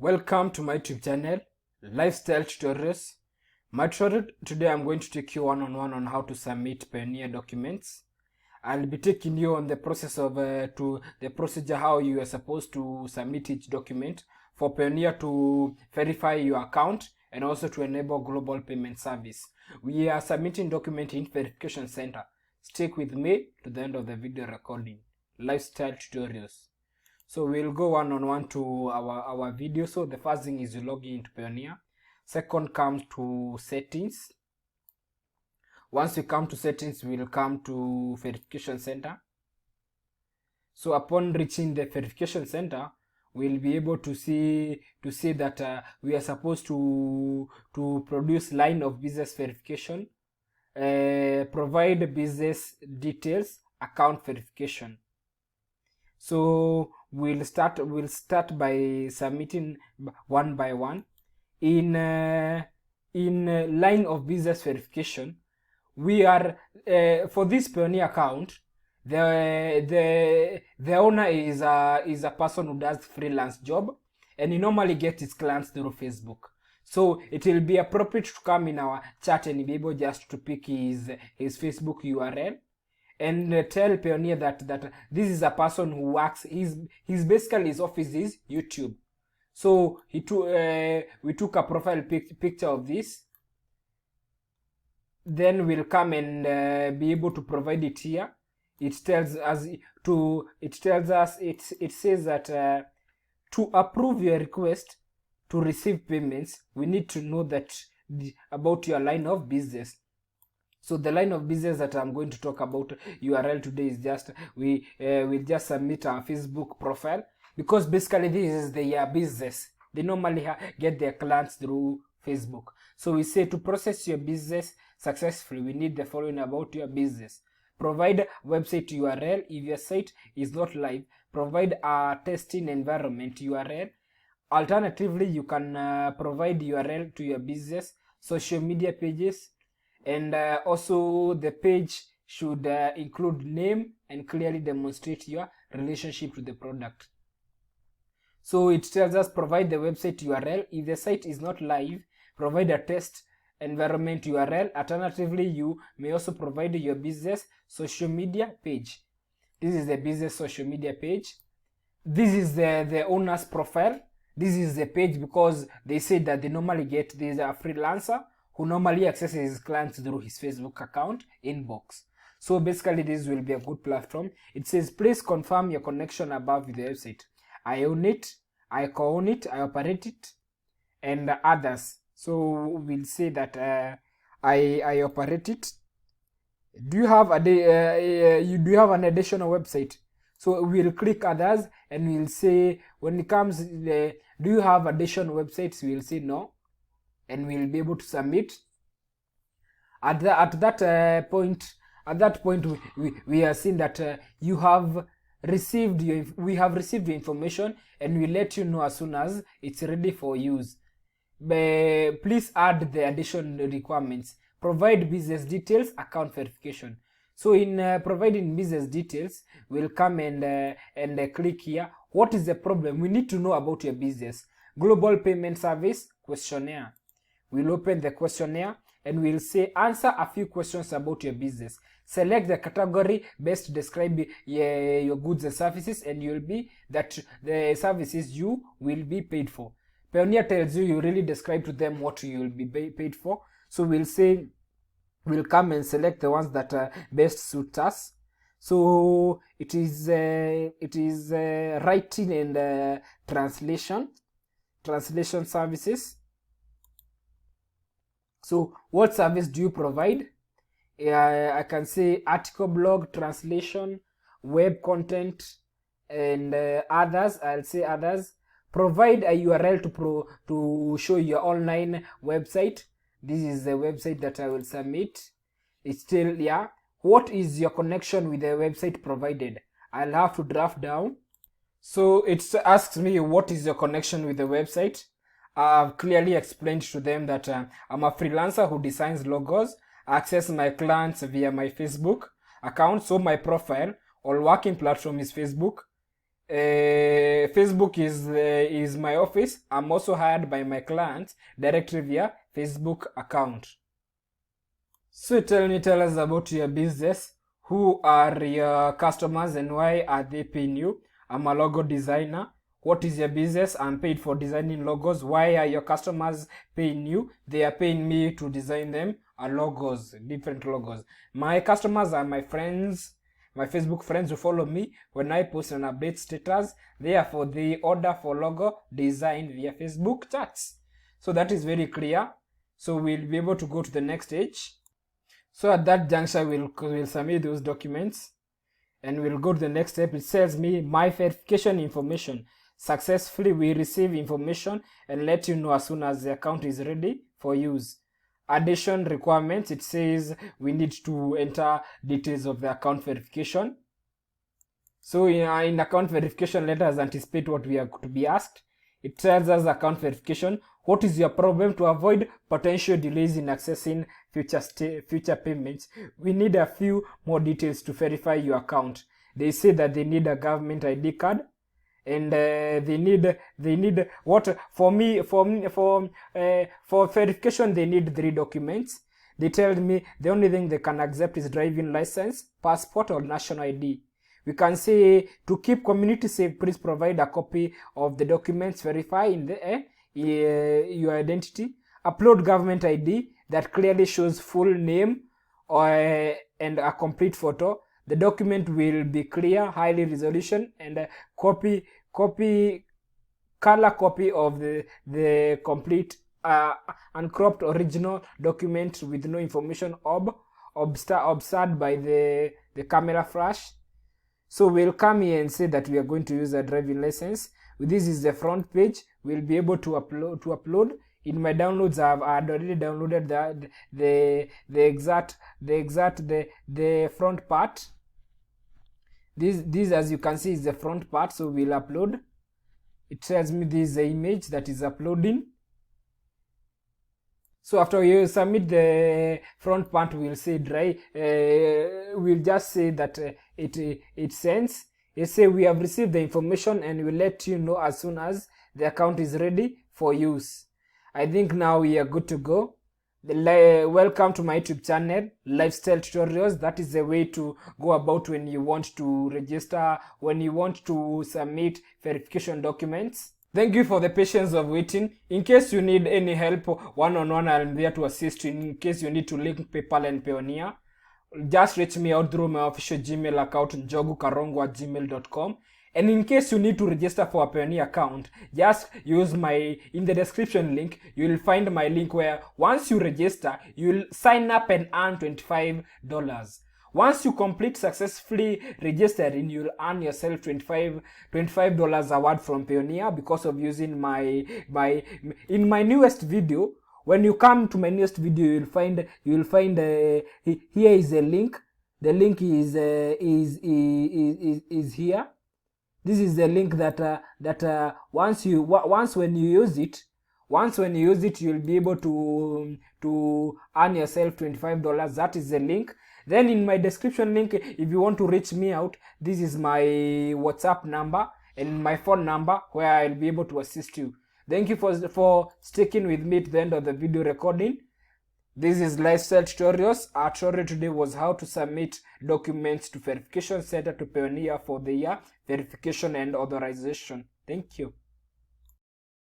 Welcome to my YouTube channel, Lifestyle Tutorials. My tutorial today I'm going to take you one-on-one on how to submit Payoneer documents. I'll be taking you on the process of the procedure how you are supposed to submit each document for Payoneer to verify your account and also to enable global payment service. We are submitting document in verification center. Stick with me to the end of the video recording. Lifestyle Tutorials. So we'll go one-on-one to our video. So the first thing is you log in into Payoneer. Second comes to settings. Once we come to settings, we'll come to verification center. So upon reaching the verification center, we'll be able to see that we are supposed to produce line of business verification, provide business details, account verification. So we'll start by submitting one by one. In line of business verification, we are for this Payoneer account, the owner is a person who does freelance job, and he normally gets his clients through Facebook. So it will be appropriate to come in our chat and be able just to pick his Facebook URL and tell Payoneer that this is a person who works. His basically his office is YouTube. So we took a profile picture of this. Then we'll come and be able to provide it here. It says that to approve your request to receive payments, we need to know that about your line of business. So the line of business that I'm going to talk about URL today is just we just submit our Facebook profile, because basically this is their business. They normally get their clients through Facebook. So we say to process your business successfully, we need the following about your business. Provide website URL if your site is not live. Provide a testing environment URL. Alternatively, you can provide URL to your business social media pages. And also the page should include name and clearly demonstrate your relationship to the product. So it tells us provide the website URL. If the site is not live, provide a test environment URL. Alternatively, you may also provide your business social media page. This is the business social media page. This is the owner's profile. This is the page because they say that they normally get this freelancer who normally accesses his clients through his Facebook account inbox. So basically this will be a good platform. It says please confirm your connection above with the website. I own it, I co-own it, I operate it, and others. So we'll say that I operate it. Do you have do you have an additional website? So we'll click others and we'll say when it comes do you have additional websites? We'll say no, and we'll be able to submit. At that point, we are seeing that you have received we have received your information, and we let you know as soon as it's ready for use. Please add the additional requirements. Provide business details, account verification. So in providing business details, we'll come and click here. What is the problem? We need to know about your business. Global payment service questionnaire. We'll open the questionnaire and we'll say answer a few questions about your business. Select the category best to describe your goods and services, and you'll be that the services you will be paid for. Payoneer tells you really describe to them what you will be paid for. So we'll say we'll come and select the ones that best suit us. So it is writing and translation services. So what service do you provide? I can say article, blog, translation, web content, and others. I'll say others. Provide a URL to show your online website. This is the website that I will submit. It's still, yeah. What is your connection with the website provided? I'll have to draft down. So it asks me what is your connection with the website. I've clearly explained to them that I'm a freelancer who designs logos. I access my clients via my Facebook account. So my profile or working platform is Facebook. Facebook is my office. I'm also hired by my clients directly via Facebook account. So tell us about your business. Who are your customers and why are they paying you? I'm a logo designer. What is your business? I'm paid for designing logos. Why are your customers paying you? They are paying me to design them logos, different logos. My customers are my friends, my Facebook friends who follow me when I post an update status. Therefore, they order for logo design via Facebook chats. So that is very clear. So we'll be able to go to the next stage. So at that juncture, we'll submit those documents and we'll go to the next step. It says me my verification information. Successfully, we receive information and let you know as soon as the account is ready for use. Addition requirements, it says we need to enter details of the account verification. So in account verification, let us anticipate what we are to be asked. It tells us account verification. What is your problem? To avoid potential delays in accessing future payments, we need a few more details to verify your account. They say that they need a government ID card, and they need what for verification they need 3 documents. They tell me the only thing they can accept is driving license, passport, or national ID. We can say to keep community safe, please provide a copy of the documents verifying your identity. Upload government ID that clearly shows full name and a complete photo. The document will be clear, high resolution, and color copy of the complete uncropped original document with no information obscured by the camera flash. So we'll come here and say that we are going to use a driving license. This is the front page. We'll be able to upload. In my downloads, I've already downloaded the front part. This as you can see is the front part. So we'll upload. It tells me this is the image that is uploading. So after you submit the front part, we'll say we'll just say that it sends. It say we have received the information and we'll let you know as soon as the account is ready for use. I think now we are good to go. Welcome to my YouTube channel, Lifestyle Tutorials. That is the way to go about when you want to register, when you want to submit verification documents. Thank you for the patience of waiting. In case you need any help one-on-one, I'm there to assist you. In case you need to link PayPal and Payoneer, just reach me out through my official Gmail account, njogukarongo@gmail.com. And in case you need to register for a Payoneer account, just use in the description link, you'll find my link where once you register, you'll sign up and earn $25. Once you complete successfully registering, you'll earn yourself $25 award from Payoneer because of using in my newest video. When you come to my newest video, you'll find here is a link. The link is here. This is the link that once when you use it, you'll be able to earn yourself $25. That is the link. Then in my description link, if you want to reach me out, this is my WhatsApp number and my phone number where I'll be able to assist you. Thank you for sticking with me to the end of the video recording. This is Lifestyle Tutorials. Our tutorial today was how to submit documents to Verification Center to Payoneer for the year verification and authorization. Thank you.